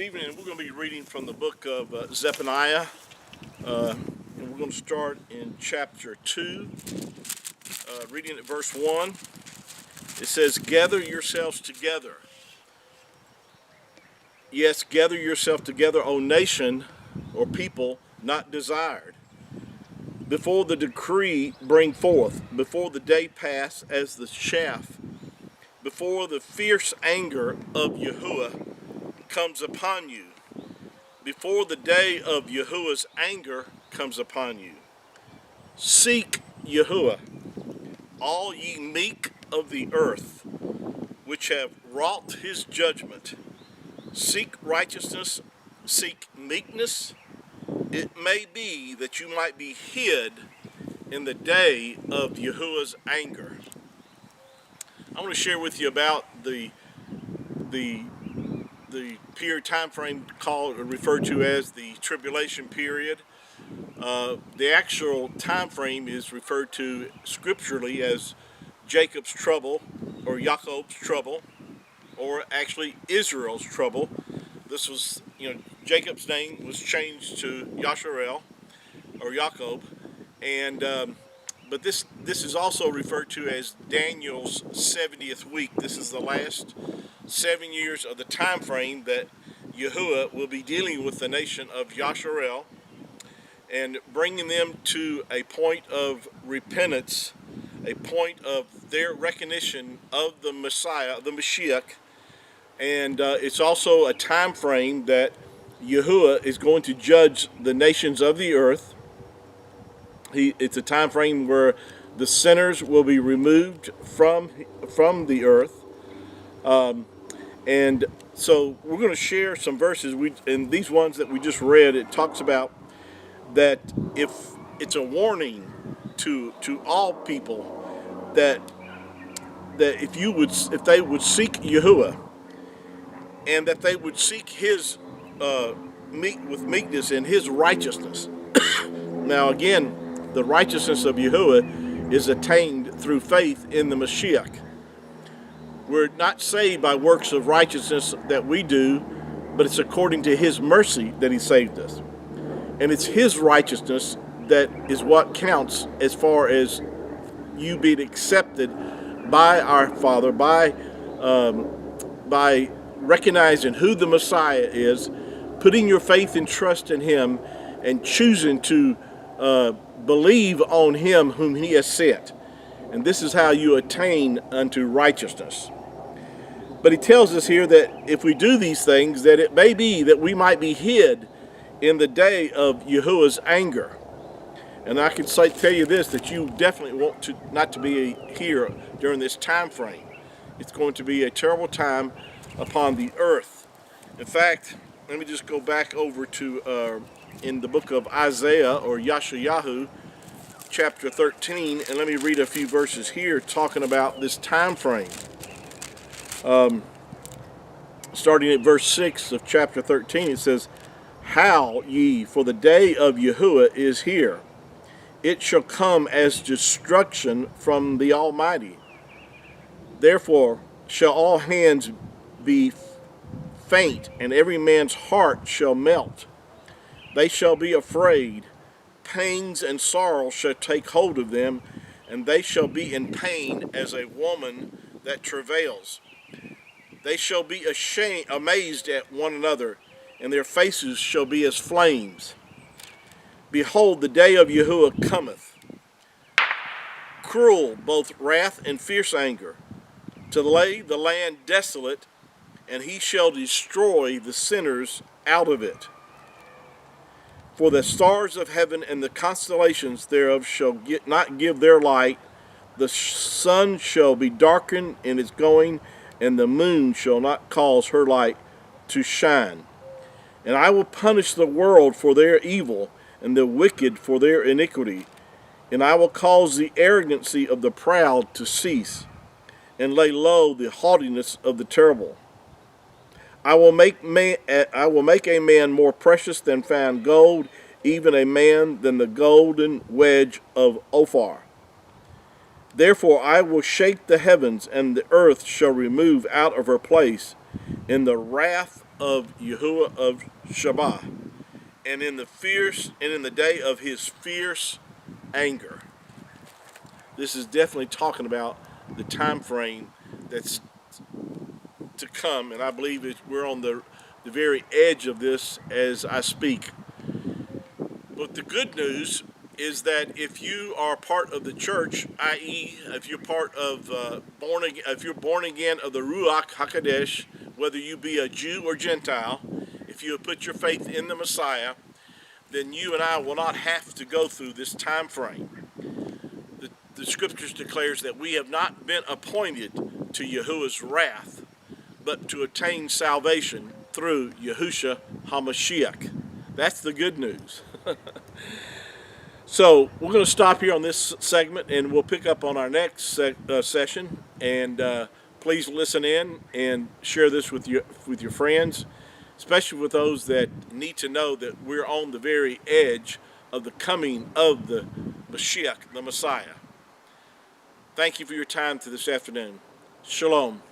evening. We're going to be reading from the book of Zephaniah, and we're going to start in chapter 2, reading at verse 1. It says, "Gather yourselves together. Yes, gather yourself together, O nation or people not desired. Before the decree bring forth, before the day pass as the chaff, before the fierce anger of Yahuwah comes upon you, before the day of Yahuwah's anger comes upon you. Seek Yahuwah, all ye meek of the earth, which have wrought his judgment. Seek righteousness, seek meekness. It may be that you might be hid in the day of Yahuwah's anger." I want to share with you about the period time frame referred to as the tribulation period. The actual time frame is referred to scripturally as Jacob's trouble, or Jacob's trouble, or actually Israel's trouble. This was, Jacob's name was changed to Yasharel, or Jacob, and but this is also referred to as Daniel's 70th week. This is the last 7 years of the time frame that Yahuwah will be dealing with the nation of Yasharel and bringing them to a point of repentance, a point of their recognition of the Messiah, the Mashiach. And it's also a time frame that Yahuwah is going to judge the nations of the earth. It's a time frame where the sinners will be removed from the earth. And so we're going to share some verses. And these ones that we just read, it talks about that if it's a warning to all people that if they would seek Yahuwah, and that they would seek his with meekness and his righteousness. Now again, the righteousness of Yahuwah is attained through faith in the Mashiach. We're not saved by works of righteousness that we do, but it's according to his mercy that he saved us. And it's his righteousness that is what counts as far as you being accepted by our Father, by recognizing who the Messiah is, putting your faith and trust in him, and choosing to believe on him whom he has sent. And this is how you attain unto righteousness. But he tells us here that if we do these things, that it may be that we might be hid in the day of Yahuwah's anger. And I can tell you this, that you definitely want not to be here during this time frame. It's going to be a terrible time upon the earth. In fact, let me just go back over to in the book of Isaiah, or Yashayahu, chapter 13, and let me read a few verses here talking about this time frame. Starting at verse 6 of chapter 13, it says, "Howl ye, for the day of Yahuwah is here. It shall come as destruction from the Almighty. Therefore shall all hands be faint, and every man's heart shall melt. They shall be afraid. Pangs and sorrow shall take hold of them, and they shall be in pain as a woman that travails. They shall be amazed at one another, and their faces shall be as flames. Behold, the day of Yahuwah cometh, cruel, both wrath and fierce anger, to lay the land desolate, and he shall destroy the sinners out of it. For the stars of heaven and the constellations thereof shall not give their light. The sun shall be darkened in its going, and the moon shall not cause her light to shine. And I will punish the world for their evil, and the wicked for their iniquity. And I will cause the arrogancy of the proud to cease, and lay low the haughtiness of the terrible. I will make a man more precious than fine gold, even a man than the golden wedge of Ophir. Therefore I will shake the heavens, and the earth shall remove out of her place in the wrath of Yahuwah of Shabbat, and in the day of his fierce anger. This is definitely talking about the time frame that's to come, and I believe we're on the very edge of this as I speak. But the good news is that if you are part of the church, i.e., if you're part of if you're born again of the Ruach Hakodesh, whether you be a Jew or Gentile, if you have put your faith in the Messiah, then you and I will not have to go through this time frame. The scriptures declares that we have not been appointed to Yahuwah's wrath, but to attain salvation through Yahusha HaMashiach. That's the good news. So we're going to stop here on this segment, and we'll pick up on our next session. And please listen in and share this with your friends, especially with those that need to know that we're on the very edge of the coming of the Mashiach, the Messiah. Thank you for your time this afternoon. Shalom.